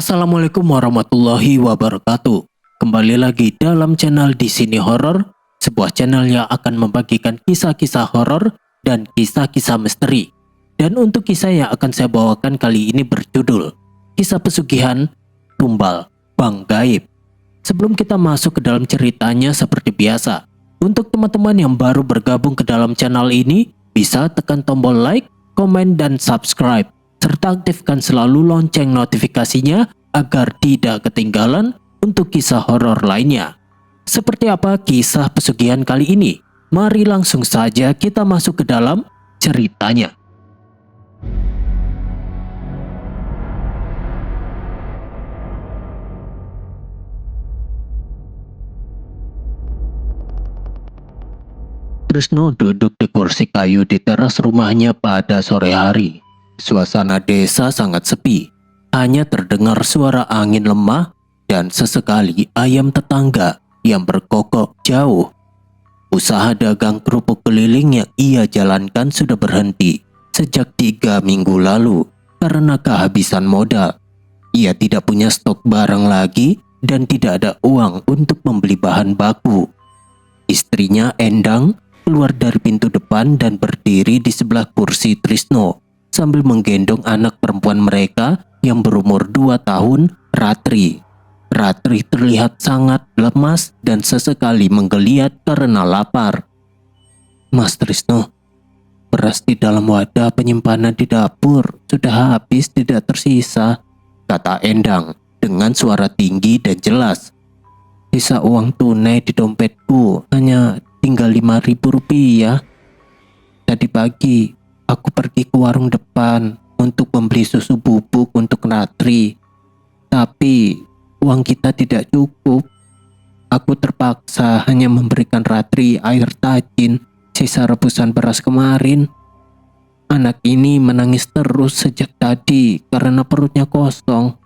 Assalamualaikum warahmatullahi wabarakatuh. Kembali lagi dalam channel Di Sini Horor, sebuah channel yang akan membagikan kisah-kisah horor dan kisah-kisah misteri. Dan untuk kisah yang akan saya bawakan kali ini berjudul Kisah Pesugihan Tumbal Bang Gaib. Sebelum kita masuk ke dalam ceritanya seperti biasa, untuk teman-teman yang baru bergabung ke dalam channel ini, bisa tekan tombol like, komen, dan subscribe. Serta aktifkan selalu lonceng notifikasinya agar tidak ketinggalan untuk kisah horor lainnya. Seperti apa kisah pesugihan kali ini? Mari langsung saja kita masuk ke dalam ceritanya. Trisno duduk di kursi kayu di teras rumahnya pada sore hari. Suasana desa sangat sepi, hanya terdengar suara angin lemah dan sesekali ayam tetangga yang berkokok jauh. Usaha dagang kerupuk keliling yang ia jalankan sudah berhenti sejak 3 minggu lalu karena kehabisan modal. Ia tidak punya stok barang lagi dan tidak ada uang untuk membeli bahan baku. Istrinya Endang keluar dari pintu depan dan berdiri di sebelah kursi Trisno sambil menggendong anak perempuan mereka yang berumur 2 tahun, Ratri. Ratri terlihat sangat lemas dan sesekali menggeliat karena lapar. "Mas Trisno, beras di dalam wadah penyimpanan di dapur sudah habis, tidak tersisa," kata Endang dengan suara tinggi dan jelas. "Sisa uang tunai di dompetku hanya tinggal 5.000 rupiah. Tadi pagi aku pergi ke warung depan untuk membeli susu bubuk untuk Ratri, tapi uang kita tidak cukup. Aku terpaksa hanya memberikan Ratri air tajin sisa rebusan beras kemarin. Anak ini menangis terus sejak tadi karena perutnya kosong.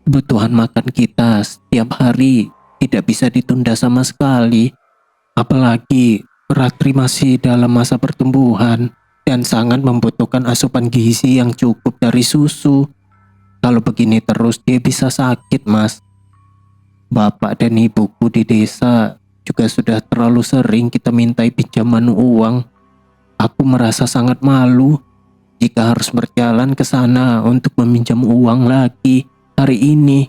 Kebutuhan makan kita setiap hari tidak bisa ditunda sama sekali. Apalagi Ratri masih dalam masa pertumbuhan dan sangat membutuhkan asupan gizi yang cukup dari susu. Kalau begini terus dia bisa sakit, Mas. Bapak dan ibuku di desa juga sudah terlalu sering kita mintai pinjaman uang. Aku merasa sangat malu jika harus berjalan ke sana untuk meminjam uang lagi hari ini.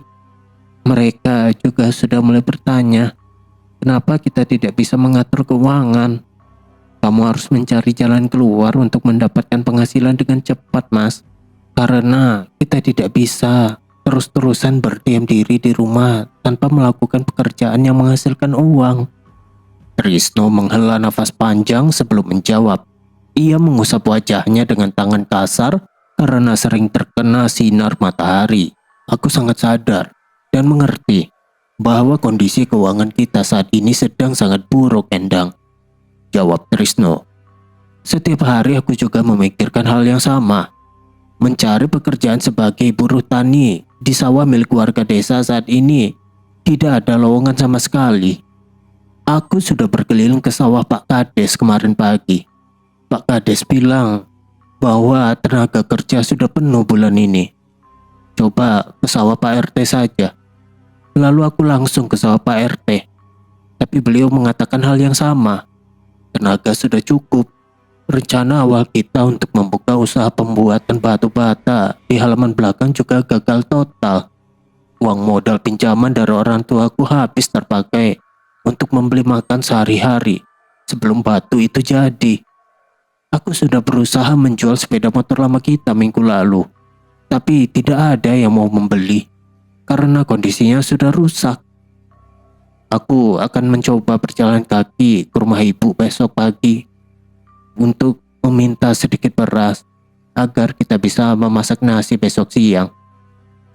Mereka juga sudah mulai bertanya, kenapa kita tidak bisa mengatur keuangan? Kamu harus mencari jalan keluar untuk mendapatkan penghasilan dengan cepat, Mas. Karena kita tidak bisa terus-terusan berdiam diri di rumah tanpa melakukan pekerjaan yang menghasilkan uang." Trisno menghela nafas panjang sebelum menjawab. Ia mengusap wajahnya dengan tangan kasar karena sering terkena sinar matahari. "Aku sangat sadar dan mengerti bahwa kondisi keuangan kita saat ini sedang sangat buruk, Endang," jawab Trisno. "Setiap hari aku juga memikirkan hal yang sama. Mencari pekerjaan sebagai buruh tani di sawah milik warga desa saat ini tidak ada lowongan sama sekali. Aku sudah berkeliling ke sawah Pak Kades kemarin pagi. Pak Kades bilang bahwa tenaga kerja sudah penuh bulan ini. Coba ke sawah Pak RT saja." Lalu aku langsung ke sawah Pak RT. Tapi beliau mengatakan hal yang sama. Tenaga sudah cukup. Rencana awal kita untuk membuka usaha pembuatan batu bata di halaman belakang juga gagal total. Uang modal pinjaman dari orang tuaku habis terpakai untuk membeli makan sehari-hari sebelum batu itu jadi. Aku sudah berusaha menjual sepeda motor lama kita minggu lalu, tapi tidak ada yang mau membeli karena kondisinya sudah rusak. Aku akan mencoba berjalan kaki ke rumah ibu besok pagi untuk meminta sedikit beras agar kita bisa memasak nasi besok siang.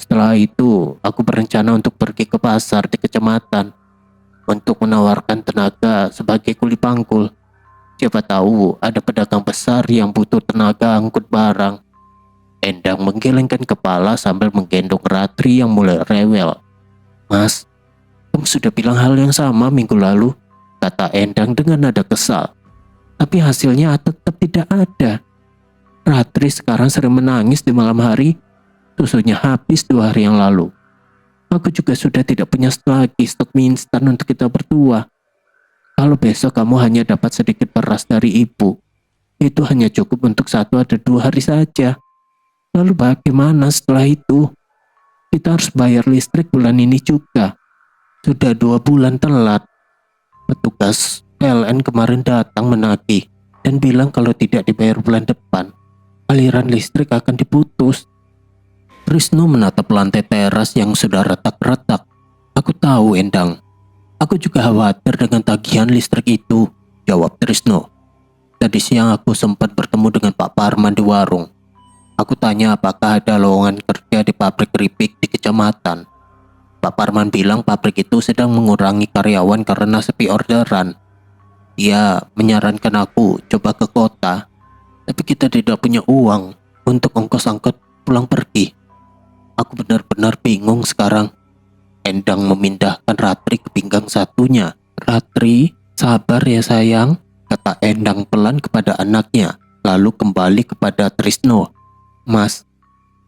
Setelah itu, aku berencana untuk pergi ke pasar di kecamatan untuk menawarkan tenaga sebagai kuli panggul. Siapa tahu ada pedagang besar yang butuh tenaga angkut barang." Endang menggelengkan kepala sambil menggendong Ratri yang mulai rewel. "Mas, kamu sudah bilang hal yang sama minggu lalu," kata Endang dengan nada kesal. "Tapi hasilnya tetap tidak ada. Ratri sekarang sering menangis di malam hari Susunya habis 2 hari yang lalu. Aku juga sudah tidak punya lagi stok mie instan untuk kita berdua. Kalau besok kamu hanya dapat sedikit beras dari ibu, itu hanya cukup untuk 1 atau 2 hari saja. Lalu bagaimana setelah itu? Kita harus bayar listrik bulan ini juga. Sudah 2 bulan telat. Petugas PLN kemarin datang menagih dan bilang kalau tidak dibayar bulan depan, aliran listrik akan diputus. Trisno menatap lantai teras yang sudah retak-retak. Aku tahu, Endang. Aku juga khawatir dengan tagihan listrik itu, jawab Trisno. Tadi siang aku sempat bertemu dengan Pak Parman di warung. Aku tanya apakah ada lowongan kerja di pabrik keripik di kecamatan. Pak Parman bilang pabrik itu sedang mengurangi karyawan karena sepi orderan. Dia menyarankan aku coba ke kota, tapi kita tidak punya uang untuk ongkos angkot pulang pergi. Aku benar-benar bingung sekarang. Endang memindahkan Ratri ke pinggang satunya. Ratri, sabar ya sayang, kata Endang pelan kepada anaknya, lalu kembali kepada Trisno. Mas,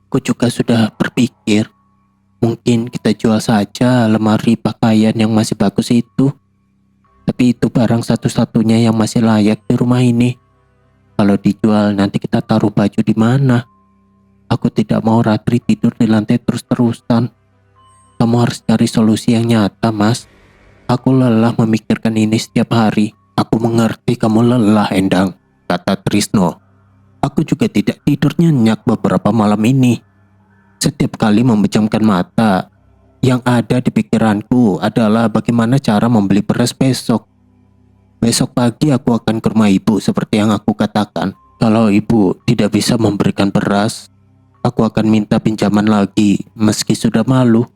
aku juga sudah berpikir, mungkin kita jual saja lemari pakaian yang masih bagus itu. Tapi itu barang satu-satunya yang masih layak di rumah ini. Kalau dijual nanti kita taruh baju di mana? Aku tidak mau Ratri tidur di lantai terus-terusan. Kamu harus cari solusi yang nyata, Mas. Aku lelah memikirkan ini setiap hari. Aku mengerti kamu lelah, Endang, kata Trisno. Aku juga tidak tidur nyenyak beberapa malam ini. Setiap kali memejamkan mata, yang ada di pikiranku adalah bagaimana cara membeli beras besok. Besok pagi aku akan ke rumah ibu seperti yang aku katakan. Kalau ibu tidak bisa memberikan beras, aku akan minta pinjaman lagi meski sudah malu.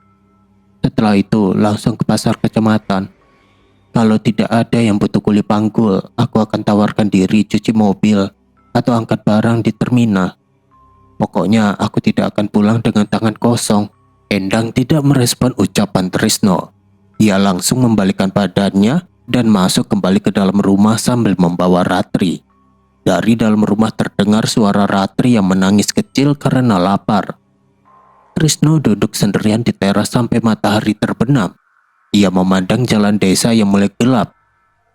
Setelah itu langsung ke pasar kecamatan. Kalau tidak ada yang butuh kuli panggul, aku akan tawarkan diri cuci mobil atau angkat barang di terminal. Pokoknya aku tidak akan pulang dengan tangan kosong. Endang tidak merespon ucapan Trisno. Dia langsung membalikkan badannya dan masuk kembali ke dalam rumah sambil membawa Ratri. Dari dalam rumah terdengar suara Ratri yang menangis kecil karena lapar. Trisno duduk sendirian di teras sampai matahari terbenam. Ia memandang jalan desa yang mulai gelap.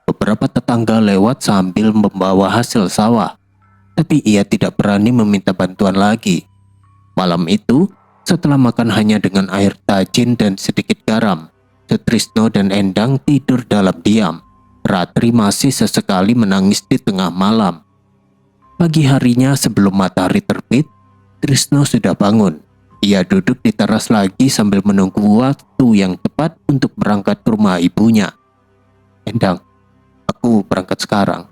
Beberapa tetangga lewat sambil membawa hasil sawah. Tapi ia tidak berani meminta bantuan lagi. Malam itu, setelah makan hanya dengan air tajin dan sedikit garam, Sutrisno dan Endang tidur dalam diam. Ratri masih sesekali menangis di tengah malam. Pagi harinya sebelum matahari terbit, Trisno sudah bangun. Ia duduk di teras lagi sambil menunggu waktu yang tepat untuk berangkat ke rumah ibunya. Endang, aku berangkat sekarang,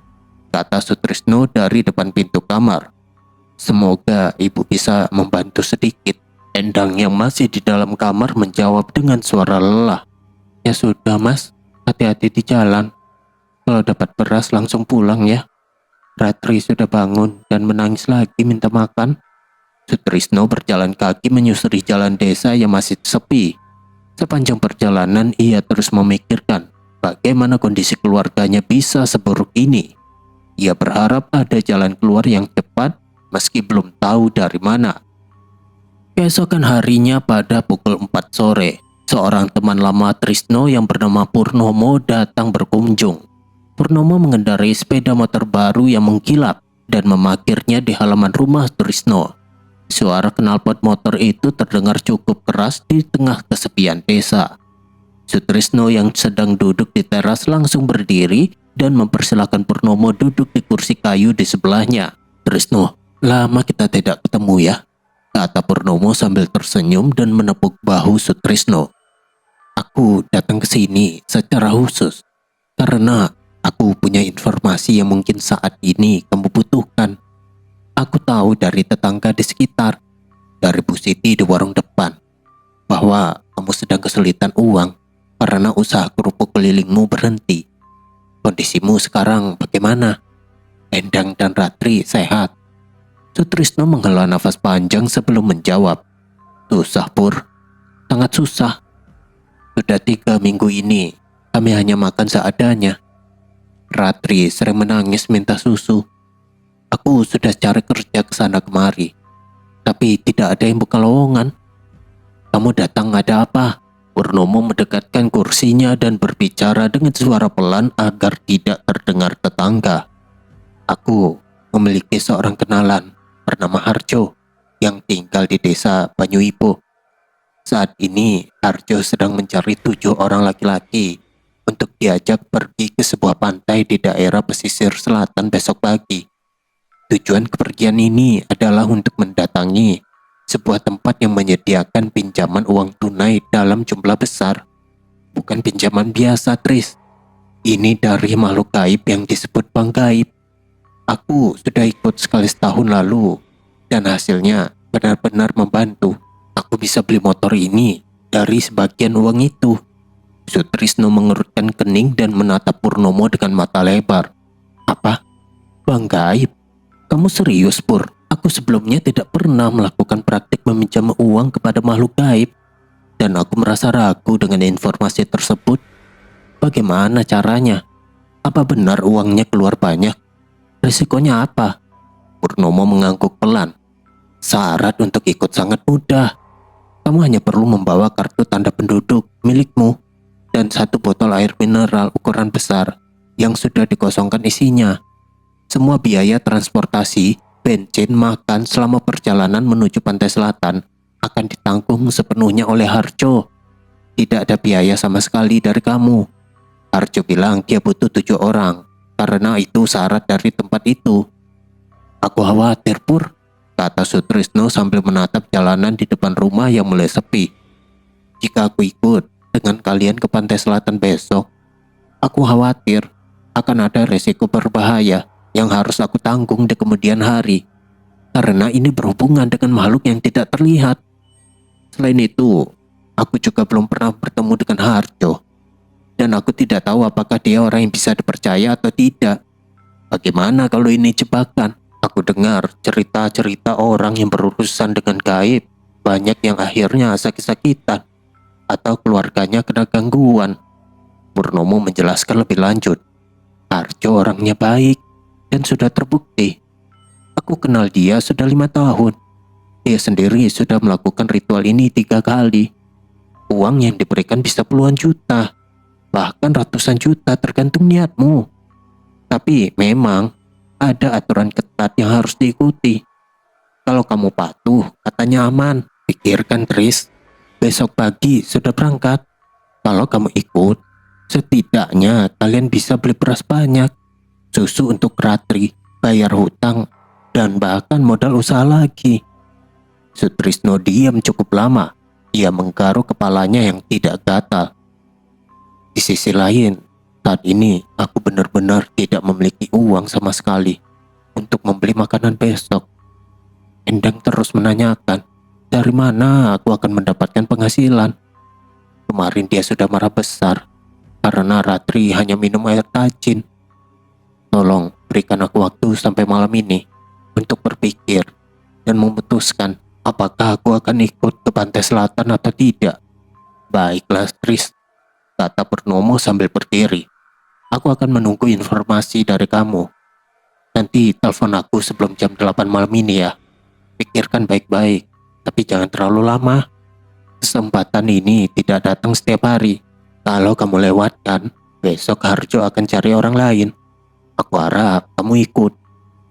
kata Sutrisno dari depan pintu kamar. Semoga ibu bisa membantu sedikit. Endang yang masih di dalam kamar menjawab dengan suara lelah. Ya sudah mas, hati-hati di jalan. Kalau dapat beras langsung pulang ya. Ratri sudah bangun dan menangis lagi minta makan. Sutrisno berjalan kaki menyusuri jalan desa yang masih sepi. Sepanjang perjalanan ia terus memikirkan bagaimana kondisi keluarganya bisa seburuk ini. Ia berharap ada jalan keluar yang cepat meski belum tahu dari mana. Keesokan harinya pada pukul 4 sore, seorang teman lama Trisno yang bernama Purnomo datang berkunjung. Purnomo mengendarai sepeda motor baru yang mengkilap dan memarkirnya di halaman rumah Trisno. Suara knalpot motor itu terdengar cukup keras di tengah kesepian desa. Sutrisno yang sedang duduk di teras langsung berdiri dan mempersilahkan Purnomo duduk di kursi kayu di sebelahnya. Trisno, lama kita tidak ketemu ya, kata Purnomo sambil tersenyum dan menepuk bahu Sutrisno. Aku datang ke sini secara khusus karena aku punya informasi yang mungkin saat ini kamu butuhkan. Aku tahu dari tetangga di sekitar, dari Bu Siti di warung depan, bahwa kamu sedang kesulitan uang karena usaha kerupuk kelilingmu berhenti. Kondisimu sekarang bagaimana? Endang dan Ratri sehat? Sutrisno menghela nafas panjang sebelum menjawab. Susah Pur, sangat susah. Sudah 3 minggu ini kami hanya makan seadanya. Ratri sering menangis minta susu. Aku sudah cari kerja ke sana kemari, tapi tapi tidak ada yang buka lowongan. Kamu datang ada apa? Purnomo mendekatkan kursinya dan berbicara dengan suara pelan agar tidak terdengar tetangga. Aku memiliki seorang kenalan bernama Harjo yang tinggal di desa Banyuipo. Saat ini Harjo sedang mencari 7 orang laki-laki untuk diajak pergi ke sebuah pantai di daerah pesisir selatan besok pagi. Tujuan kepergian ini adalah untuk mendatangi sebuah tempat yang menyediakan pinjaman uang tunai dalam jumlah besar. Bukan pinjaman biasa, Tris. Ini dari makhluk gaib yang disebut Bang Gaib. Aku sudah ikut sekali setahun lalu dan hasilnya benar-benar membantu. Aku bisa beli motor ini dari sebagian uang itu. Sutrisno mengerutkan kening dan menatap Purnomo dengan mata lebar. Apa? Bang Gaib? Kamu serius, Pur? Aku sebelumnya tidak pernah melakukan praktik meminjam uang kepada makhluk gaib. Dan aku merasa ragu dengan informasi tersebut. Bagaimana caranya? Apa benar uangnya keluar banyak? Risikonya apa? Purnomo mengangguk pelan. Syarat untuk ikut sangat mudah. Kamu hanya perlu membawa kartu tanda penduduk milikmu dan 1 botol air mineral ukuran besar yang sudah dikosongkan isinya. Semua biaya transportasi, bensin, makan selama perjalanan menuju pantai selatan akan ditanggung sepenuhnya oleh Harjo. Tidak ada biaya sama sekali dari kamu. Harjo bilang dia butuh 7 orang karena itu syarat dari tempat itu. Aku khawatir, Pur, kata Sutrisno sambil menatap jalanan di depan rumah yang mulai sepi. Jika aku ikut dengan kalian ke pantai selatan besok, aku khawatir akan ada resiko berbahaya yang harus aku tanggung di kemudian hari. Karena ini berhubungan dengan makhluk yang tidak terlihat. Selain itu, aku juga belum pernah bertemu dengan Harjo. Dan aku tidak tahu apakah dia orang yang bisa dipercaya atau tidak. Bagaimana kalau ini jebakan? Aku dengar cerita-cerita orang yang berurusan dengan gaib. Banyak yang akhirnya sakit-sakitan atau keluarganya kena gangguan. Purnomo menjelaskan lebih lanjut. Harjo orangnya baik dan sudah terbukti. Aku kenal dia sudah 5 tahun. Dia sendiri sudah melakukan ritual ini 3 kali. Uang yang diberikan bisa puluhan juta, bahkan ratusan juta tergantung niatmu. Tapi memang ada aturan ketat yang harus diikuti. Kalau kamu patuh, katanya aman. Pikirkan, Tris. Besok pagi sudah berangkat. Kalau kamu ikut, setidaknya kalian bisa beli beras banyak, susu untuk Ratri, bayar hutang, dan bahkan modal usaha lagi. Sutrisno diam cukup lama. Ia menggaruk kepalanya yang tidak gatal. Di sisi lain, saat ini aku benar-benar tidak memiliki uang sama sekali untuk membeli makanan besok. Endang terus menanyakan, dari mana aku akan mendapatkan penghasilan? Kemarin dia sudah marah besar karena Ratri hanya minum air tajin. Tolong berikan aku waktu sampai malam ini untuk berpikir dan memutuskan apakah aku akan ikut ke pantai selatan atau tidak. Baiklah, Tris, kata Purnomo sambil berdiri. Aku akan menunggu informasi dari kamu. Nanti telepon aku sebelum jam 8 malam ini ya. Pikirkan baik-baik, tapi jangan terlalu lama. Kesempatan ini tidak datang setiap hari. Kalau kamu lewatkan, besok Harjo akan cari orang lain. Aku harap kamu ikut,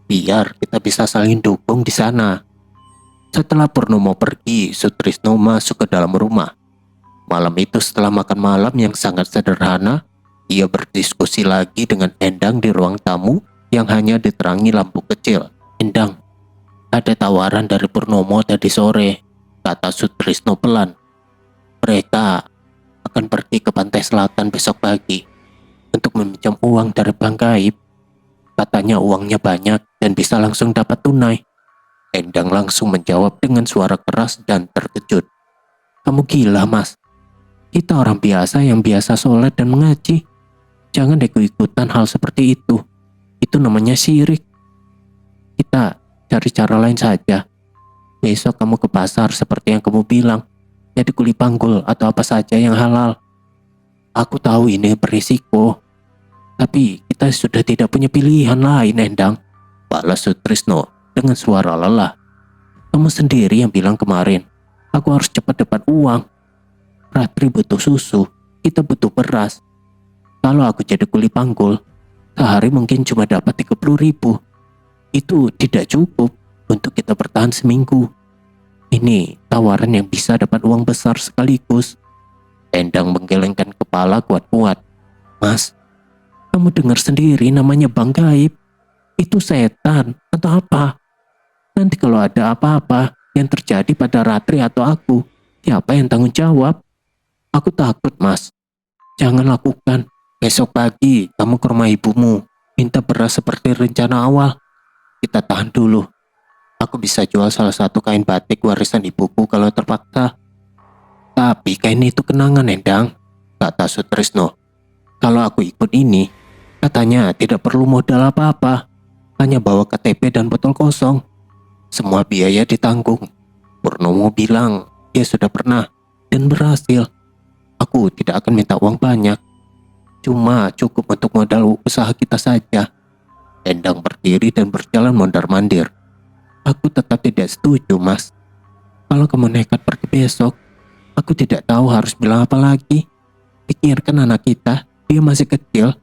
biar kita bisa saling dukung di sana. Setelah Purnomo pergi, Sutrisno masuk ke dalam rumah. Malam itu setelah makan malam yang sangat sederhana, ia berdiskusi lagi dengan Endang di ruang tamu yang hanya diterangi lampu kecil. Endang, ada tawaran dari Purnomo tadi sore, kata Sutrisno pelan. Mereka akan pergi ke pantai selatan besok pagi untuk meminjam uang dari Bang Gaib. Katanya uangnya banyak dan bisa langsung dapat tunai. Endang langsung menjawab dengan suara keras dan terkejut. Kamu gila, Mas. Kita orang biasa yang biasa sholat dan mengaji. Jangan ikut-ikutan hal seperti itu. Itu namanya syirik. Kita cari cara lain saja. Besok kamu ke pasar seperti yang kamu bilang. Jadi kuli panggul atau apa saja yang halal. Aku tahu ini berisiko. Tapi kita sudah tidak punya pilihan lain, Endang, balas Sutrisno dengan suara lelah. Kamu sendiri yang bilang kemarin, aku harus cepat dapat uang. Ratri butuh susu, kita butuh beras. Kalau aku jadi kuli panggul, sehari mungkin cuma dapat 30.000. Itu tidak cukup untuk kita bertahan seminggu. Ini tawaran yang bisa dapat uang besar sekaligus. Endang menggelengkan kepala kuat-kuat. Mas, kamu dengar sendiri namanya Bang Gaib. Itu setan atau apa? Nanti kalau ada apa-apa yang terjadi pada Ratri atau aku, siapa yang tanggung jawab? Aku takut, Mas. Jangan lakukan. Besok pagi kamu ke rumah ibumu, minta beras seperti rencana awal. Kita tahan dulu. Aku bisa jual salah satu kain batik warisan ibuku kalau terpaksa. Tapi kain itu kenangan, Endang, kata Sutrisno. Kalau aku ikut ini, katanya tidak perlu modal apa-apa. Hanya bawa KTP dan botol kosong. Semua biaya ditanggung. Purnomo bilang dia sudah pernah dan berhasil. Aku tidak akan minta uang banyak. Cuma cukup untuk modal usaha kita saja. Endang berdiri dan berjalan mondar-mandir. Aku tetap tidak setuju, Mas. Kalau kamu nekat pergi besok, aku tidak tahu harus bilang apa lagi. Pikirkan anak kita, dia masih kecil.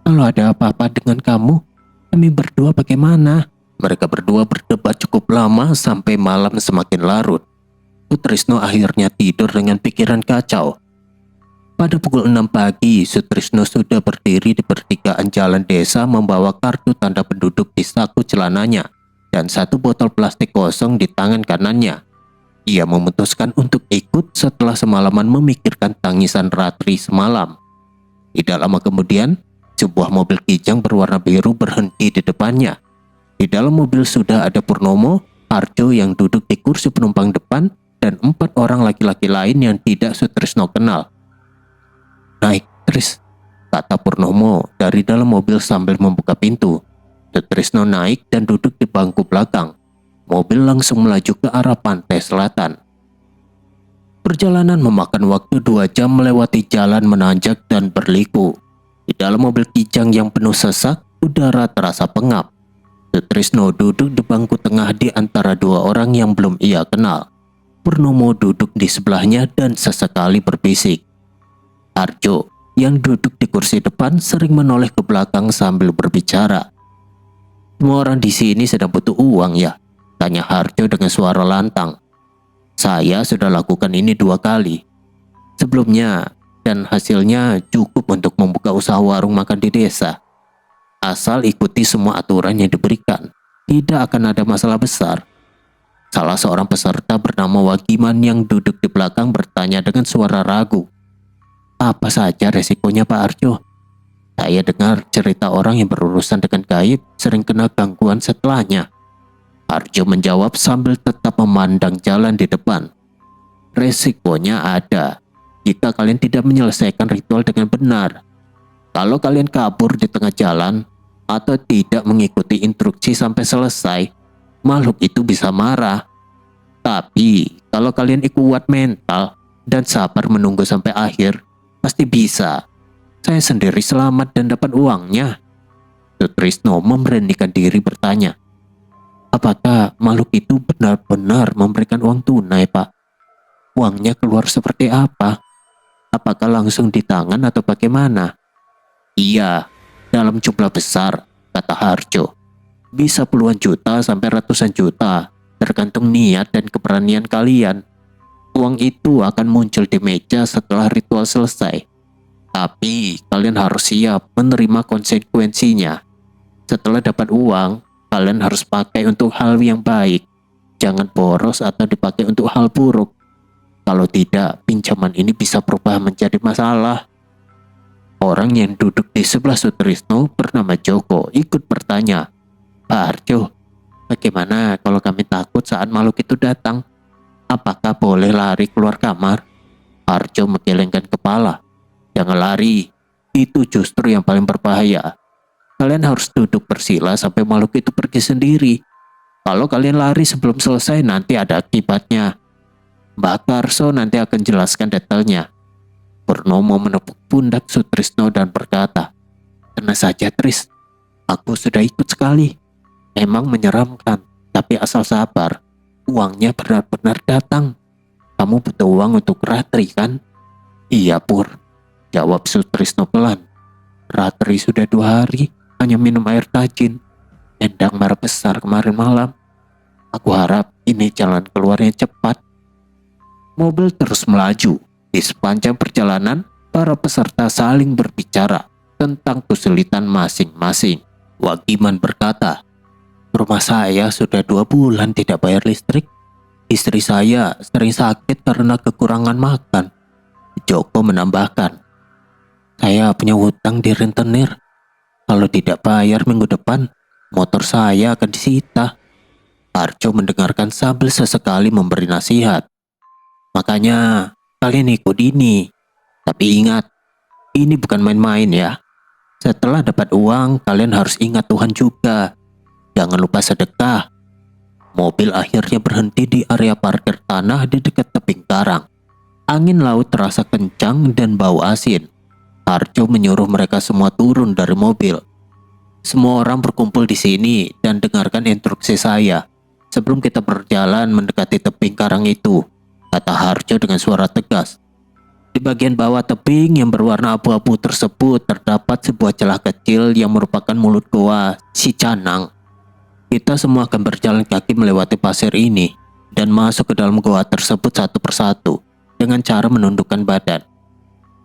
Kalau ada apa-apa dengan kamu, kami berdua bagaimana? Mereka berdua berdebat cukup lama sampai malam semakin larut. Sutrisno akhirnya tidur dengan pikiran kacau. Pada pukul 6 pagi, Sutrisno sudah berdiri di pertigaan jalan desa membawa kartu tanda penduduk di saku celananya dan satu botol plastik kosong di tangan kanannya. Ia memutuskan untuk ikut setelah semalaman memikirkan tangisan Ratri semalam. Tidak lama kemudian, sebuah mobil kijang berwarna biru berhenti di depannya. Di dalam mobil sudah ada Purnomo, Harjo yang duduk di kursi penumpang depan, dan 4 orang laki-laki lain yang tidak Sutrisno kenal. Naik, Tris, kata Purnomo dari dalam mobil sambil membuka pintu. Sutrisno naik dan duduk di bangku belakang. Mobil langsung melaju ke arah pantai selatan. Perjalanan memakan waktu 2 jam melewati jalan menanjak dan berliku. Di dalam mobil kijang yang penuh sesak, udara terasa pengap. Sutrisno duduk di bangku tengah di antara 2 orang yang belum ia kenal. Purnomo duduk di sebelahnya dan sesekali berbisik. Harjo yang duduk di kursi depan sering menoleh ke belakang sambil berbicara. Semua orang di sini sedang butuh uang ya? Tanya Harjo dengan suara lantang. Saya sudah lakukan ini 2 kali sebelumnya dan hasilnya cukup untuk membuka usaha warung makan di desa. Asal ikuti semua aturan yang diberikan, tidak akan ada masalah besar. Salah seorang peserta bernama Wagiman yang duduk di belakang bertanya dengan suara ragu. Apa saja resikonya, Pak Harjo? Saya dengar cerita orang yang berurusan dengan gaib sering kena gangguan setelahnya. Harjo menjawab sambil tetap memandang jalan di depan. Resikonya ada jika kalian tidak menyelesaikan ritual dengan benar. Kalau kalian kabur di tengah jalan atau tidak mengikuti instruksi sampai selesai, makhluk itu bisa marah. Tapi kalau kalian kuat mental dan sabar menunggu sampai akhir, pasti bisa. Saya sendiri selamat dan dapat uangnya. Sutrisno memberanikan diri bertanya. Apakah makhluk itu benar-benar memberikan uang tunai, Pak? Uangnya keluar seperti apa? Apakah langsung di tangan atau bagaimana? Iya, dalam jumlah besar, kata Harjo. Bisa puluhan juta sampai ratusan juta, tergantung niat dan keberanian kalian. Uang itu akan muncul di meja setelah ritual selesai. Tapi kalian harus siap menerima konsekuensinya. Setelah dapat uang, kalian harus pakai untuk hal yang baik. Jangan boros atau dipakai untuk hal buruk. Kalau tidak, pinjaman ini bisa berubah menjadi masalah. Orang yang duduk di sebelah Sutrisno bernama Joko ikut bertanya. Pak Harjo, bagaimana kalau kami takut saat makhluk itu datang? Apakah boleh lari keluar kamar? Harjo menggelengkan kepala. Jangan lari, itu justru yang paling berbahaya. Kalian harus duduk bersila sampai makhluk itu pergi sendiri. Kalau kalian lari sebelum selesai nanti ada akibatnya. Mbak Karso nanti akan jelaskan detailnya. Purnomo menepuk pundak Sutrisno dan berkata, tenang saja Tris, aku sudah ikut sekali. Emang menyeramkan, tapi asal sabar. uangnya benar-benar datang. Kamu butuh uang untuk Ratri kan? Iya Pur, jawab Sutrisno pelan. Ratri sudah 2 hari hanya minum air tajin. Endang marah besar kemarin malam. Aku harap ini jalan keluarnya cepat. Mobil terus melaju. Di sepanjang perjalanan, para peserta saling berbicara tentang kesulitan masing-masing. Wagiman berkata, rumah saya sudah 2 bulan tidak bayar listrik. Istri saya sering sakit karena kekurangan makan. Joko menambahkan, saya punya hutang di rentenir. Kalau tidak bayar minggu depan, motor saya akan disita. Harjo mendengarkan sambil sesekali memberi nasihat. Makanya kalian ikut ini. Tapi ingat, ini bukan main-main ya. Setelah dapat uang, kalian harus ingat Tuhan juga. Jangan lupa sedekah. Mobil akhirnya berhenti di area parkir tanah di dekat tebing karang. Angin laut terasa kencang dan bau asin. Harjo menyuruh mereka semua turun dari mobil. Semua orang berkumpul di sini dan dengarkan instruksi saya. Sebelum kita berjalan mendekati tebing karang itu, kata Harjo dengan suara tegas. Di bagian bawah tebing yang berwarna abu-abu tersebut terdapat sebuah celah kecil yang merupakan mulut goa si Canang. Kita semua akan berjalan kaki melewati pasir ini dan masuk ke dalam goa tersebut satu persatu dengan cara menundukkan badan.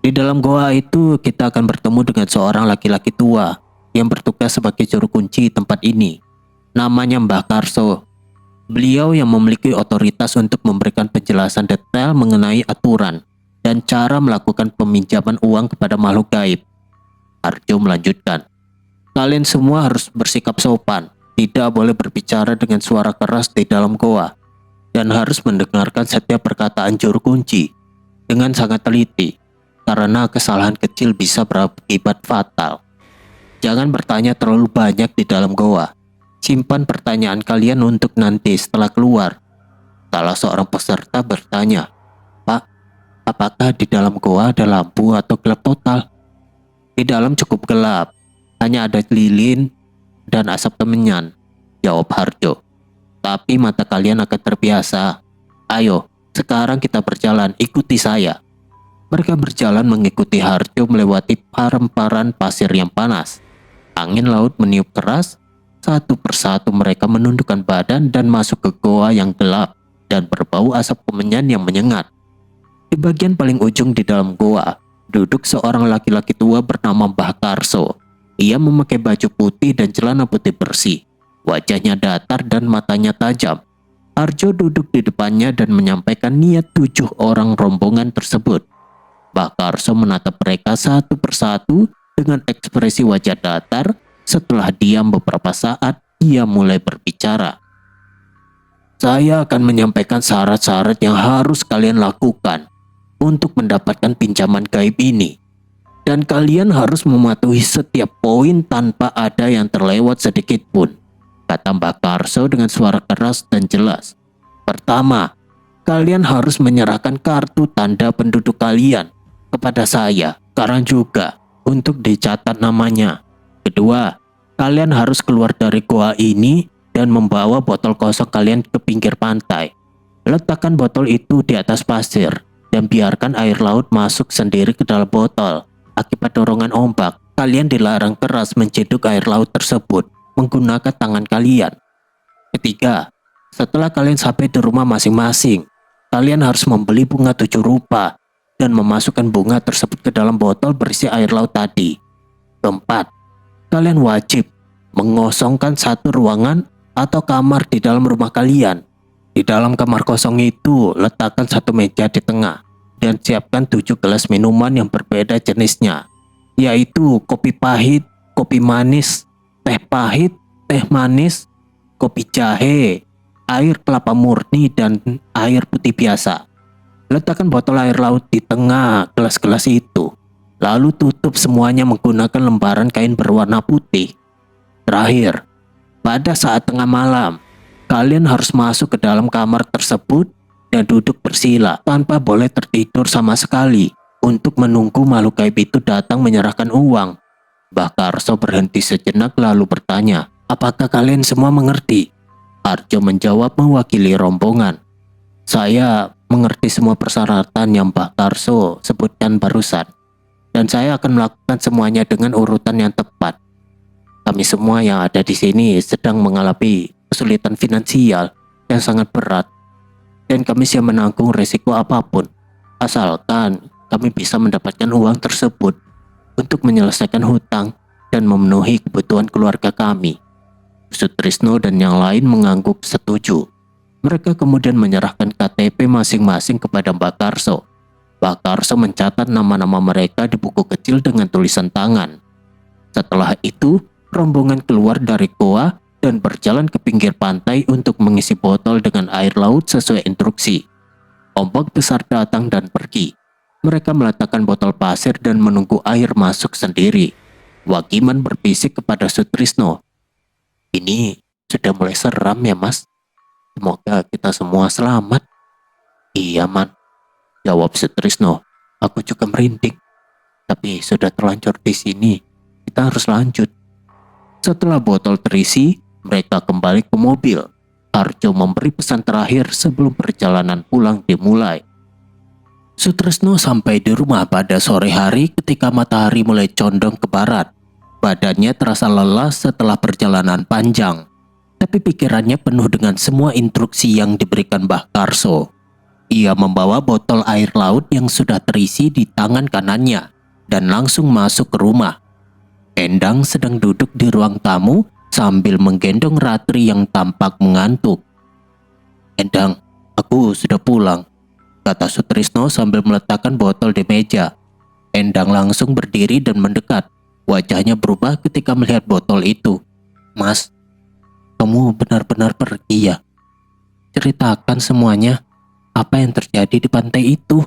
Di dalam goa itu kita akan bertemu dengan seorang laki-laki tua yang bertugas sebagai juru kunci tempat ini. Namanya Mbah Karso. Beliau yang memiliki otoritas untuk memberikan penjelasan detail mengenai aturan dan cara melakukan peminjaman uang kepada makhluk gaib. Harjo melanjutkan, kalian semua harus bersikap sopan, tidak boleh berbicara dengan suara keras di dalam goa, dan harus mendengarkan setiap perkataan juru kunci dengan sangat teliti, karena kesalahan kecil bisa berakibat fatal. Jangan bertanya terlalu banyak di dalam goa. Simpan pertanyaan kalian untuk nanti setelah keluar. Salah seorang peserta bertanya, Pak, apakah di dalam goa ada lampu atau gelap total? Di dalam cukup gelap, hanya ada lilin dan asap kemenyan, jawab Harjo. Tapi mata kalian akan terbiasa. Ayo, sekarang kita berjalan, ikuti saya. Mereka berjalan mengikuti Harjo melewati hamparan pasir yang panas. Angin laut meniup keras. Satu persatu mereka menundukkan badan dan masuk ke goa yang gelap dan berbau asap kemenyan yang menyengat. Di bagian paling ujung di dalam goa, duduk seorang laki-laki tua bernama Mbah Karso. Ia memakai baju putih dan celana putih bersih. Wajahnya datar dan matanya tajam. Harjo duduk di depannya dan menyampaikan niat 7 orang rombongan tersebut. Mbah Karso menatap mereka satu persatu dengan ekspresi wajah datar. Setelah diam beberapa saat, ia mulai berbicara. Saya akan menyampaikan syarat-syarat yang harus kalian lakukan untuk mendapatkan pinjaman gaib ini. Dan kalian harus mematuhi setiap poin tanpa ada yang terlewat sedikit pun, kata Mbah Karso dengan suara keras dan jelas. Pertama, kalian harus menyerahkan kartu tanda penduduk kalian kepada saya, sekarang juga, untuk dicatat namanya. Kedua, kalian harus keluar dari goa ini dan membawa botol kosong kalian ke pinggir pantai. Letakkan botol itu di atas pasir dan biarkan air laut masuk sendiri ke dalam botol. Akibat dorongan ombak, kalian dilarang keras menciduk air laut tersebut menggunakan tangan kalian. Ketiga, setelah kalian sampai di rumah masing-masing, kalian harus membeli bunga 7 rupa dan memasukkan bunga tersebut ke dalam botol berisi air laut tadi. Keempat, kalian wajib mengosongkan satu ruangan atau kamar di dalam rumah kalian. Di dalam kamar kosong itu, letakkan satu meja di tengah dan siapkan 7 gelas minuman yang berbeda jenisnya, yaitu kopi pahit, kopi manis, teh pahit, teh manis, kopi jahe, air kelapa murni, dan air putih biasa. Letakkan botol air laut di tengah gelas-gelas itu. Lalu tutup semuanya menggunakan lembaran kain berwarna putih. Terakhir, pada saat tengah malam, kalian harus masuk ke dalam kamar tersebut dan duduk bersila tanpa boleh tertidur sama sekali untuk menunggu makhluk gaib itu datang menyerahkan uang. Mbah Karso berhenti sejenak lalu bertanya, apakah kalian semua mengerti? Arjo menjawab mewakili rombongan. Saya mengerti semua persyaratan yang Mbah Karso sebutkan barusan. Dan saya akan melakukan semuanya dengan urutan yang tepat. Kami semua yang ada di sini sedang mengalami kesulitan finansial yang sangat berat. Dan kami siap menanggung resiko apapun. Asalkan kami bisa mendapatkan uang tersebut untuk menyelesaikan hutang dan memenuhi kebutuhan keluarga kami. Sutrisno dan yang lain mengangguk setuju. Mereka kemudian menyerahkan KTP masing-masing kepada Mbak Karso. Mbak Karso mencatat nama-nama mereka di buku kecil dengan tulisan tangan. Setelah itu, rombongan keluar dari goa dan berjalan ke pinggir pantai untuk mengisi botol dengan air laut sesuai instruksi. Ombak besar datang dan pergi. Mereka meletakkan botol pasir dan menunggu air masuk sendiri. Wagiman berbisik kepada Sutrisno. Ini sudah mulai seram ya mas. Semoga kita semua selamat. Iya man, jawab Sutrisno. Aku juga merinding. Tapi sudah terlanjur di sini. Kita harus lanjut. Setelah botol terisi, mereka kembali ke mobil. Arjo memberi pesan terakhir sebelum perjalanan pulang dimulai. Sutrisno sampai di rumah pada sore hari ketika matahari mulai condong ke barat. Badannya terasa lelah setelah perjalanan panjang, tapi pikirannya penuh dengan semua instruksi yang diberikan Mbah Karso. Ia membawa botol air laut yang sudah terisi di tangan kanannya dan langsung masuk ke rumah. Endang sedang duduk di ruang tamu sambil menggendong Ratri yang tampak mengantuk. Endang, aku sudah pulang, kata Sutrisno sambil meletakkan botol di meja. Endang langsung berdiri dan mendekat. Wajahnya berubah ketika melihat botol itu. Mas, kamu benar-benar pergi ya? Ceritakan semuanya. Apa yang terjadi di pantai itu?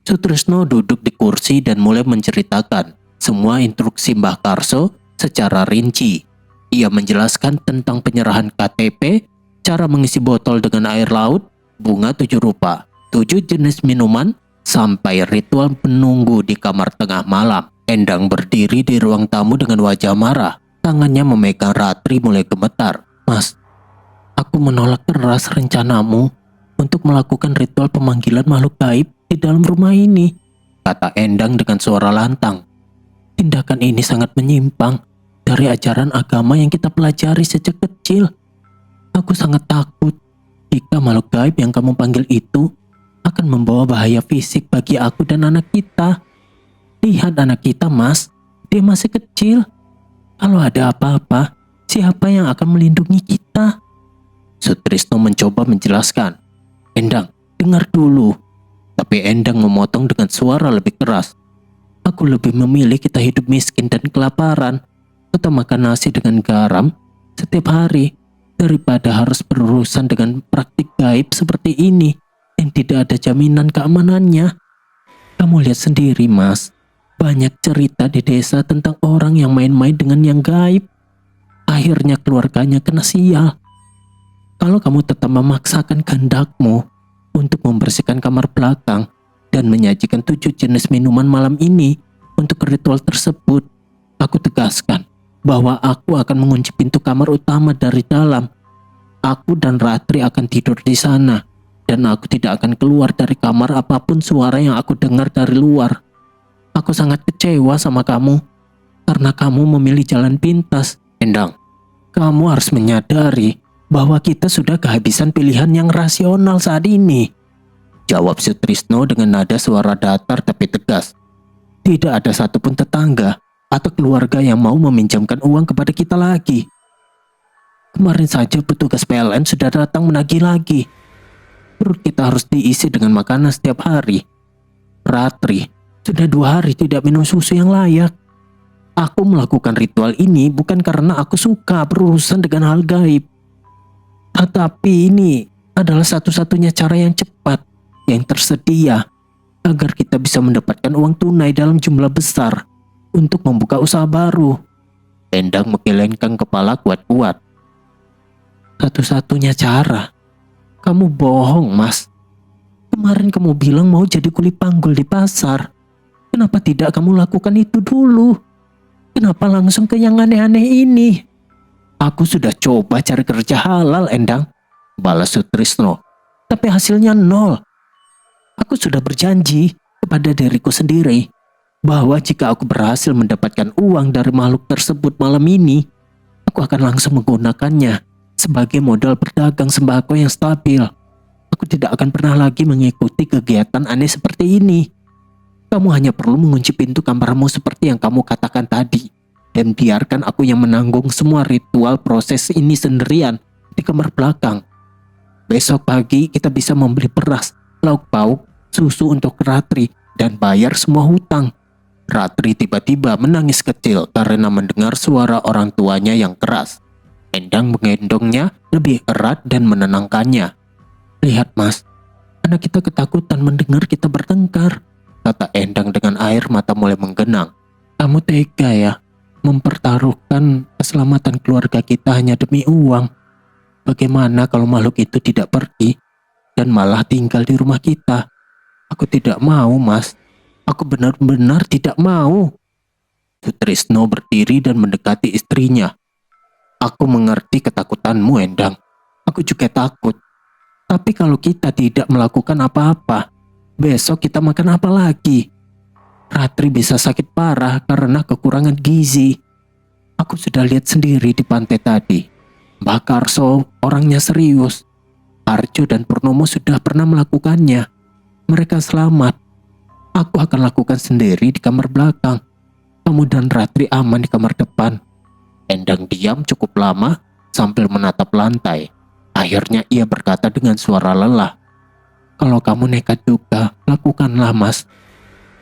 Sutrisno duduk di kursi dan mulai menceritakan semua instruksi Mbah Karso secara rinci. Ia menjelaskan tentang penyerahan KTP, cara mengisi botol dengan air laut, bunga 7 rupa, 7 jenis minuman, sampai ritual penunggu di kamar tengah malam. Endang berdiri di ruang tamu dengan wajah marah. Tangannya memegang Ratri mulai gemetar. Mas, aku menolak keras rencanamu untuk melakukan ritual pemanggilan makhluk gaib di dalam rumah ini, kata Endang dengan suara lantang. Tindakan ini sangat menyimpang dari ajaran agama yang kita pelajari sejak kecil. Aku sangat takut jika makhluk gaib yang kamu panggil itu akan membawa bahaya fisik bagi aku dan anak kita. Lihat anak kita mas, dia masih kecil. Kalau ada apa-apa, siapa yang akan melindungi kita? Sutrisno mencoba menjelaskan. Endang, dengar dulu. Tapi Endang memotong dengan suara lebih keras. Aku lebih memilih kita hidup miskin dan kelaparan atau makan nasi dengan garam setiap hari daripada harus berurusan dengan praktik gaib seperti ini yang tidak ada jaminan keamanannya. Kamu lihat sendiri mas, banyak cerita di desa tentang orang yang main-main dengan yang gaib. Akhirnya keluarganya kena sial. Kalau kamu tetap memaksakan kehendakmu untuk membersihkan kamar belakang dan menyajikan 7 jenis minuman malam ini untuk ritual tersebut, aku tegaskan bahwa aku akan mengunci pintu kamar utama dari dalam. Aku dan Ratri akan tidur di sana, dan aku tidak akan keluar dari kamar apapun suara yang aku dengar dari luar. Aku sangat kecewa sama kamu, karena kamu memilih jalan pintas. Endang, kamu harus menyadari bahwa kita sudah kehabisan pilihan yang rasional saat ini, jawab Sutrisno dengan nada suara datar tapi tegas. Tidak ada satupun tetangga atau keluarga yang mau meminjamkan uang kepada kita lagi. Kemarin saja petugas PLN sudah datang menagih lagi. Perut kita harus diisi dengan makanan setiap hari. Ratri sudah 2 hari tidak minum susu yang layak. Aku melakukan ritual ini bukan karena aku suka berurusan dengan hal gaib. Tetapi ini adalah satu-satunya cara yang cepat, yang tersedia, agar kita bisa mendapatkan uang tunai dalam jumlah besar untuk membuka usaha baru. Endang menggelengkan kepala kuat-kuat. Satu-satunya cara? Kamu bohong, Mas. Kemarin kamu bilang mau jadi kuli panggul di pasar. Kenapa tidak kamu lakukan itu dulu? Kenapa langsung ke yang aneh-aneh ini? Aku sudah coba cari kerja halal, Endang, balas Sutrisno. Tapi hasilnya nol. Aku sudah berjanji kepada diriku sendiri bahwa jika aku berhasil mendapatkan uang dari makhluk tersebut malam ini, aku akan langsung menggunakannya sebagai modal berdagang sembako yang stabil. Aku tidak akan pernah lagi mengikuti kegiatan aneh seperti ini. Kamu hanya perlu mengunci pintu kamarmu seperti yang kamu katakan tadi, dan biarkan aku yang menanggung semua ritual proses ini sendirian di kamar belakang. Besok pagi kita bisa membeli beras, lauk pauk, susu untuk Ratri, dan bayar semua hutang. Ratri tiba-tiba menangis kecil karena mendengar suara orang tuanya yang keras. Endang menggendongnya lebih erat dan menenangkannya. Lihat Mas, anak kita ketakutan mendengar kita bertengkar, kata Endang dengan air mata mulai menggenang. Kamu tega ya, mempertaruhkan keselamatan keluarga kita hanya demi uang. Bagaimana kalau makhluk itu tidak pergi dan malah tinggal di rumah kita? Aku tidak mau, Mas. Aku benar-benar tidak mau. Sutrisno berdiri dan mendekati istrinya. Aku mengerti ketakutanmu, Endang. Aku juga takut. Tapi kalau kita tidak melakukan apa-apa, besok kita makan apa lagi? Ratri bisa sakit parah karena kekurangan gizi. Aku sudah lihat sendiri di pantai tadi. Mbak Karso orangnya serius. Arjo dan Purnomo sudah pernah melakukannya. Mereka selamat. Aku akan lakukan sendiri di kamar belakang. Kamu dan Ratri aman di kamar depan. Endang diam cukup lama sambil menatap lantai. Akhirnya ia berkata dengan suara lelah. Kalau kamu nekat juga, lakukanlah Mas.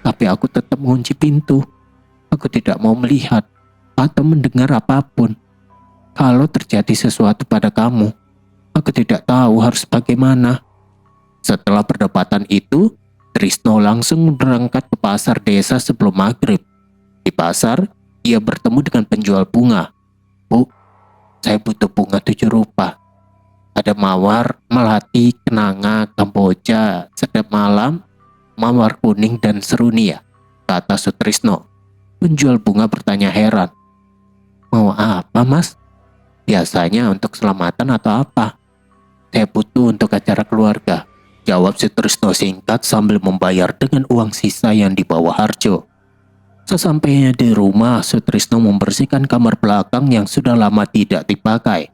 Tapi aku tetap mengunci pintu. Aku tidak mau melihat atau mendengar apapun. Kalau terjadi sesuatu pada kamu, aku tidak tahu harus bagaimana. Setelah perdebatan itu, Trisno langsung berangkat ke pasar desa sebelum maghrib. Di pasar, ia bertemu dengan penjual bunga. Bu, saya butuh bunga 7 rupa. Ada mawar, melati, kenanga, kamboja, sedap malam, mawar kuning, dan serunia, kata Sutrisno. Penjual bunga bertanya heran. Mau apa Mas? Biasanya untuk selamatan atau apa? Saya butuh untuk acara keluarga, jawab Sutrisno singkat sambil membayar dengan uang sisa yang dibawa Harjo. Sesampainya di rumah, Sutrisno membersihkan kamar belakang yang sudah lama tidak dipakai.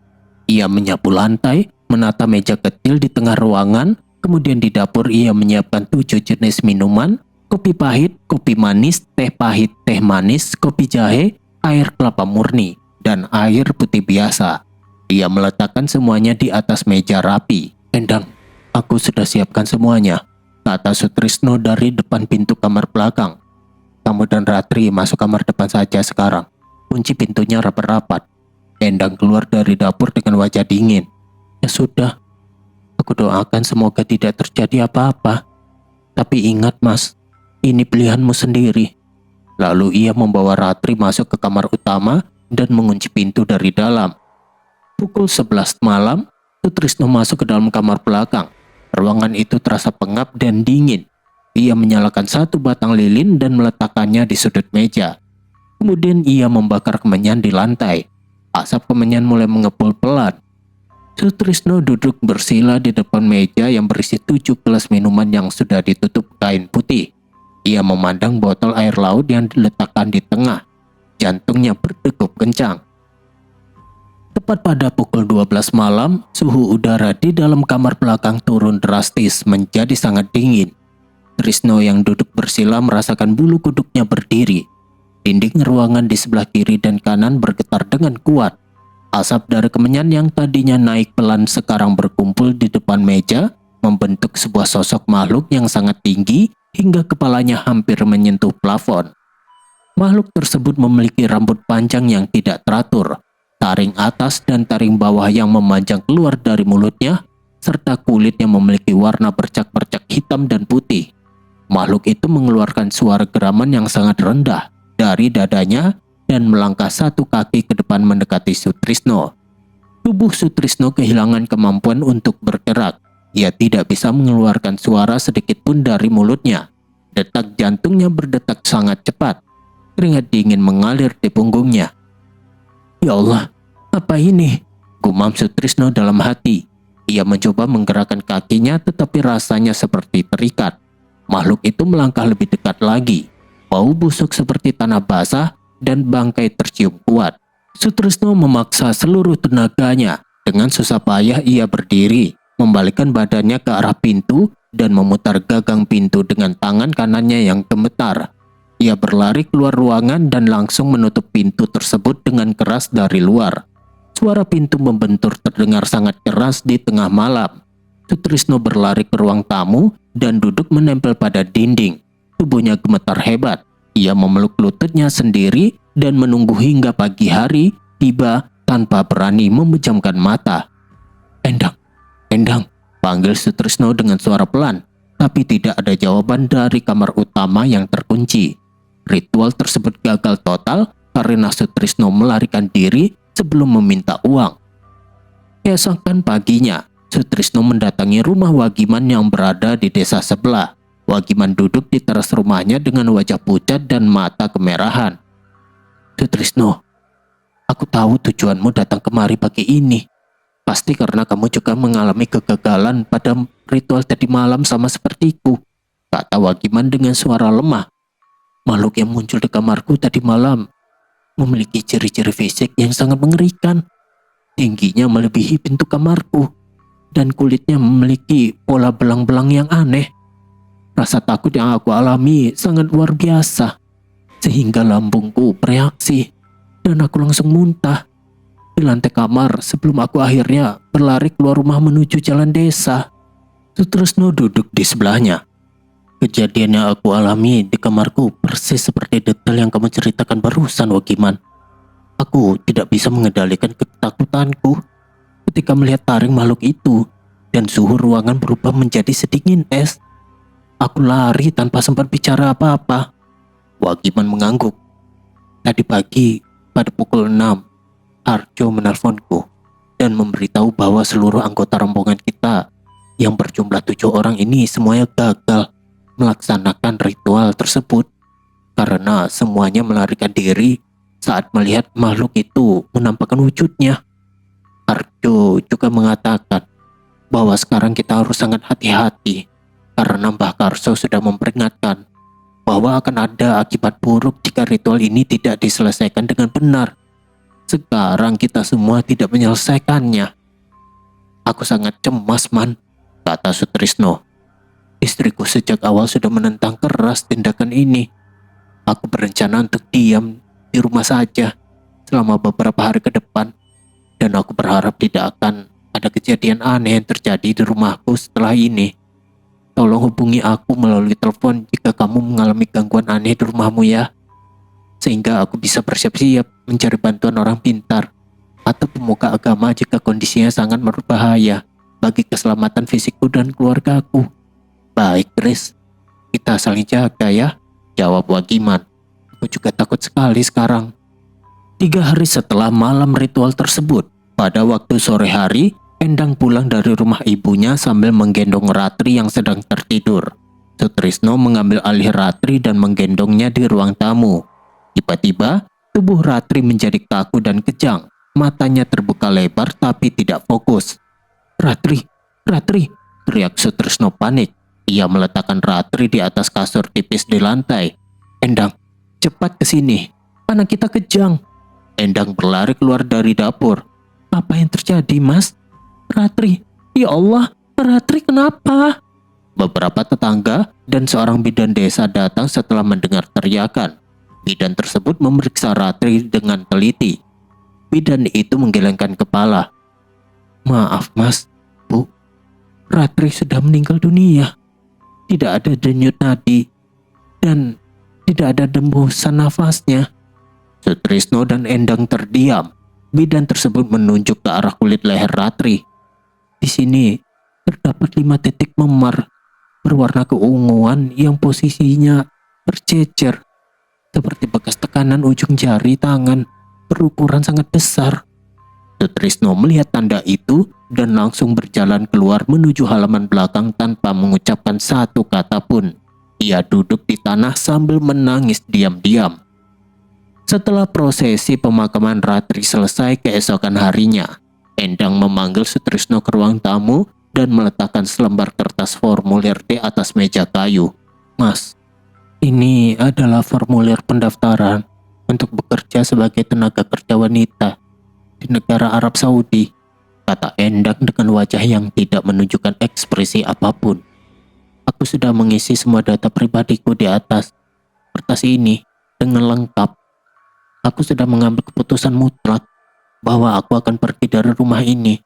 Ia menyapu lantai, menata meja kecil di tengah ruangan, kemudian di dapur ia menyiapkan 7 jenis minuman, kopi pahit, kopi manis, teh pahit, teh manis, kopi jahe, air kelapa murni, dan air putih biasa. Ia meletakkan semuanya di atas meja rapi. Endang, aku sudah siapkan semuanya, kata Sutrisno dari depan pintu kamar belakang. Kamu dan Ratri masuk kamar depan saja sekarang. Kunci pintunya rapat-rapat. Endang keluar dari dapur dengan wajah dingin. Ya sudah, aku doakan semoga tidak terjadi apa-apa. Tapi ingat Mas, ini pilihanmu sendiri. Lalu ia membawa Ratri masuk ke kamar utama dan mengunci pintu dari dalam. Pukul 11 malam, Sutrisno masuk ke dalam kamar belakang. Ruangan itu terasa pengap dan dingin. Ia menyalakan 1 batang lilin dan meletakkannya di sudut meja. Kemudian ia membakar kemenyan di lantai. Asap kemenyan mulai mengepul pelan. Sutrisno duduk bersila di depan meja yang berisi 7 gelas minuman yang sudah ditutup kain putih. Ia memandang botol air laut yang diletakkan di tengah. Jantungnya berdegup kencang. Tepat pada pukul 12 malam, suhu udara di dalam kamar belakang turun drastis menjadi sangat dingin. Trisno yang duduk bersila merasakan bulu kuduknya berdiri. Dinding ruangan di sebelah kiri dan kanan bergetar dengan kuat. Asap dari kemenyan yang tadinya naik pelan sekarang berkumpul di depan meja, membentuk sebuah sosok makhluk yang sangat tinggi hingga kepalanya hampir menyentuh plafon. Makhluk tersebut memiliki rambut panjang yang tidak teratur, taring atas dan taring bawah yang memanjang keluar dari mulutnya, serta kulit yang memiliki warna bercak-bercak hitam dan putih. Makhluk itu mengeluarkan suara geraman yang sangat rendah dari dadanya dan melangkah 1 kaki ke depan mendekati Sutrisno. Tubuh Sutrisno kehilangan kemampuan untuk bergerak. Ia tidak bisa mengeluarkan suara sedikit pun dari mulutnya. Detak jantungnya berdetak sangat cepat. Keringat dingin mengalir di punggungnya. Ya Allah, Apa ini? Gumam Sutrisno dalam hati. Ia mencoba menggerakkan kakinya tetapi rasanya seperti terikat. Makhluk itu melangkah lebih dekat lagi. Bau busuk seperti tanah basah dan bangkai tercium kuat. Sutrisno memaksa seluruh tenaganya. Dengan susah payah ia berdiri, membalikkan badannya ke arah pintu dan memutar gagang pintu dengan tangan kanannya yang gemetar. Ia berlari keluar ruangan dan langsung menutup pintu tersebut dengan keras dari luar. Suara pintu membentur terdengar sangat keras di tengah malam. Sutrisno berlari ke ruang tamu dan duduk menempel pada dinding. Tubuhnya gemetar hebat. Ia memeluk lututnya sendiri dan menunggu hingga pagi hari tiba tanpa berani memejamkan mata. Endang, Endang, panggil Sutrisno dengan suara pelan, tapi tidak ada jawaban dari kamar utama yang terkunci. Ritual tersebut gagal total karena Sutrisno melarikan diri sebelum meminta uang. Keesokan paginya, Sutrisno mendatangi rumah Wagiman yang berada di desa sebelah. Wagiman duduk di teras rumahnya dengan wajah pucat dan mata kemerahan. Sutrisno, aku tahu tujuanmu datang kemari pagi ini. Pasti karena kamu juga mengalami kegagalan pada ritual tadi malam sama sepertiku, kata Wagiman dengan suara lemah. Makhluk yang muncul di kamarku tadi malam memiliki ciri-ciri fisik yang sangat mengerikan. Tingginya melebihi pintu kamarku dan kulitnya memiliki pola belang-belang yang aneh. Rasa takut yang aku alami sangat luar biasa, sehingga lambungku bereaksi dan aku langsung muntah di lantai kamar sebelum aku akhirnya berlari keluar rumah menuju jalan desa. Sutrisno duduk di sebelahnya. Kejadian yang aku alami di kamarku persis seperti detail yang kamu ceritakan barusan, Wagiman. Aku tidak bisa mengendalikan ketakutanku ketika melihat taring makhluk itu dan suhu ruangan berubah menjadi sedingin es. Aku lari tanpa sempat bicara apa-apa. Wagiman mengangguk. Tadi pagi pada pukul 6, Arjo menelponku dan memberitahu bahwa seluruh anggota rombongan kita yang berjumlah 7 orang ini semuanya gagal melaksanakan ritual tersebut karena semuanya melarikan diri saat melihat makhluk itu menampakkan wujudnya. Arjo juga mengatakan bahwa sekarang kita harus sangat hati-hati karena Mbah Karso sudah memperingatkan bahwa akan ada akibat buruk jika ritual ini tidak diselesaikan dengan benar. Sekarang kita semua tidak menyelesaikannya. Aku sangat cemas, Man, kata Sutrisno. Istriku sejak awal sudah menentang keras tindakan ini. Aku berencana untuk diam di rumah saja selama beberapa hari ke depan. Dan aku berharap tidak akan ada kejadian aneh yang terjadi di rumahku setelah ini. Tolong hubungi aku melalui telepon jika kamu mengalami gangguan aneh di rumahmu ya. Sehingga aku bisa bersiap-siap mencari bantuan orang pintar atau pemuka agama jika kondisinya sangat berbahaya bagi keselamatan fisikku dan keluargaku. Baik, Tris. Kita saling jaga ya, jawab Wagiman. Aku juga takut sekali sekarang. 3 hari setelah malam ritual tersebut, pada waktu sore hari, Endang pulang dari rumah ibunya sambil menggendong Ratri yang sedang tertidur. Sutrisno mengambil alih Ratri dan menggendongnya di ruang tamu. Tiba-tiba, tubuh Ratri menjadi kaku dan kejang. Matanya terbuka lebar tapi tidak fokus. Ratri, Ratri, teriak Sutrisno panik. Ia meletakkan Ratri di atas kasur tipis di lantai. Endang, cepat ke sini. Anak kita kejang. Endang berlari keluar dari dapur. Apa yang terjadi, Mas? Ratri, ya Allah, Ratri kenapa? Beberapa tetangga dan seorang bidan desa datang setelah mendengar teriakan. Bidan tersebut memeriksa Ratri dengan teliti. Bidan itu menggelengkan kepala. Maaf, Mas, Bu. Ratri sudah meninggal dunia. Tidak ada denyut nadi dan tidak ada dembusan nafasnya. Sutrisno dan Endang terdiam. Bidan tersebut menunjuk ke arah kulit leher Ratri. Di sini terdapat 5 titik memar berwarna keunguan yang posisinya bercecer seperti bekas tekanan ujung jari tangan berukuran sangat besar. Sutrisno melihat tanda itu dan langsung berjalan keluar menuju halaman belakang tanpa mengucapkan satu kata pun. Ia duduk di tanah sambil menangis diam-diam. Setelah prosesi pemakaman Ratri selesai keesokan harinya, Endang memanggil Sutrisno ke ruang tamu dan meletakkan selembar kertas formulir di atas meja kayu. "Mas, ini adalah formulir pendaftaran untuk bekerja sebagai tenaga kerja wanita di negara Arab Saudi," kata Endang dengan wajah yang tidak menunjukkan ekspresi apapun. "Aku sudah mengisi semua data pribadiku di atas kertas ini dengan lengkap. Aku sudah mengambil keputusan mutlak bahwa aku akan pergi dari rumah ini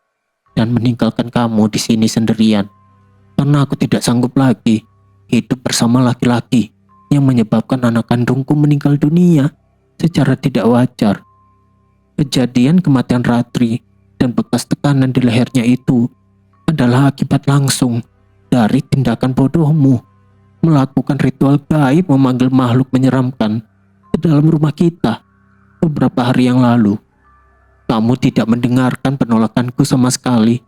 dan meninggalkan kamu di sini sendirian. Karena aku tidak sanggup lagi hidup bersama laki-laki yang menyebabkan anak kandungku meninggal dunia secara tidak wajar. Kejadian kematian Ratri dan bekas tekanan di lehernya itu adalah akibat langsung dari tindakan bodohmu melakukan ritual gaib memanggil makhluk menyeramkan ke dalam rumah kita beberapa hari yang lalu. Kamu tidak mendengarkan penolakanku sama sekali.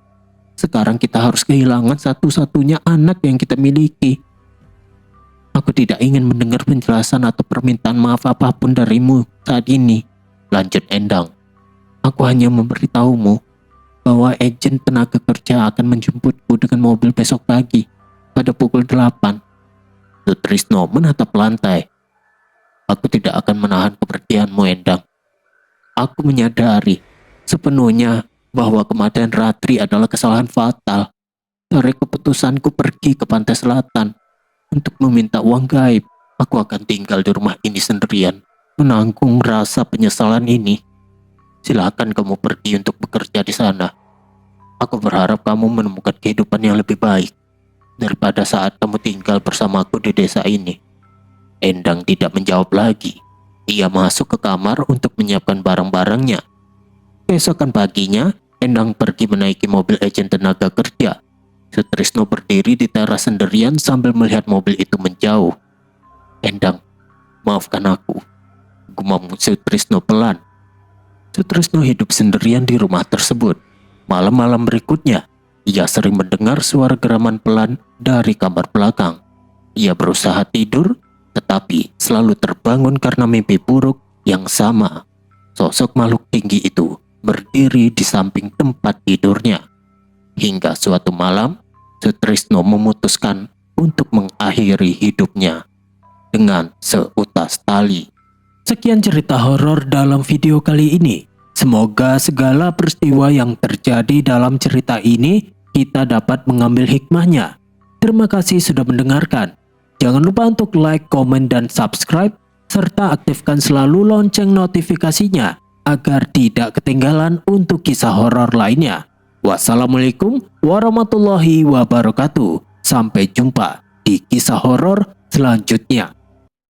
Sekarang kita harus kehilangan satu-satunya anak yang kita miliki. Aku tidak ingin mendengar penjelasan atau permintaan maaf apapun darimu saat ini," lanjut Endang. "Aku hanya memberitahumu bahwa agen tenaga kerja akan menjemputku dengan mobil besok pagi pada pukul 8. Sutrisno menatap lantai. "Aku tidak akan menahan kepergianmu, Endang. Aku menyadari sepenuhnya bahwa kematian Ratri adalah kesalahan fatal dari keputusanku pergi ke pantai selatan untuk meminta uang gaib. Aku akan tinggal di rumah ini sendirian, menanggung rasa penyesalan ini. Silakan kamu pergi untuk bekerja di sana. Aku berharap kamu menemukan kehidupan yang lebih baik daripada saat kamu tinggal bersamaku di desa ini." Endang tidak menjawab lagi. Ia masuk ke kamar untuk menyiapkan barang-barangnya. Keesokan paginya, Endang pergi menaiki mobil agen tenaga kerja. Sutrisno berdiri di teras sendirian sambil melihat mobil itu menjauh. "Endang, maafkan aku," gumam Sutrisno pelan. Sutrisno hidup sendirian di rumah tersebut. Malam-malam berikutnya, ia sering mendengar suara geraman pelan dari kamar belakang. Ia berusaha tidur, tetapi selalu terbangun karena mimpi buruk yang sama. Sosok makhluk tinggi itu berdiri di samping tempat tidurnya. Hingga suatu malam, Sutrisno memutuskan untuk mengakhiri hidupnya dengan seutas tali. Sekian cerita horor dalam video kali ini. Semoga segala peristiwa yang terjadi dalam cerita ini kita dapat mengambil hikmahnya. Terima kasih sudah mendengarkan. Jangan lupa untuk like, komen, dan subscribe, serta aktifkan selalu lonceng notifikasinya agar tidak ketinggalan untuk kisah horor lainnya. Wassalamualaikum warahmatullahi wabarakatuh. Sampai jumpa di kisah horor selanjutnya.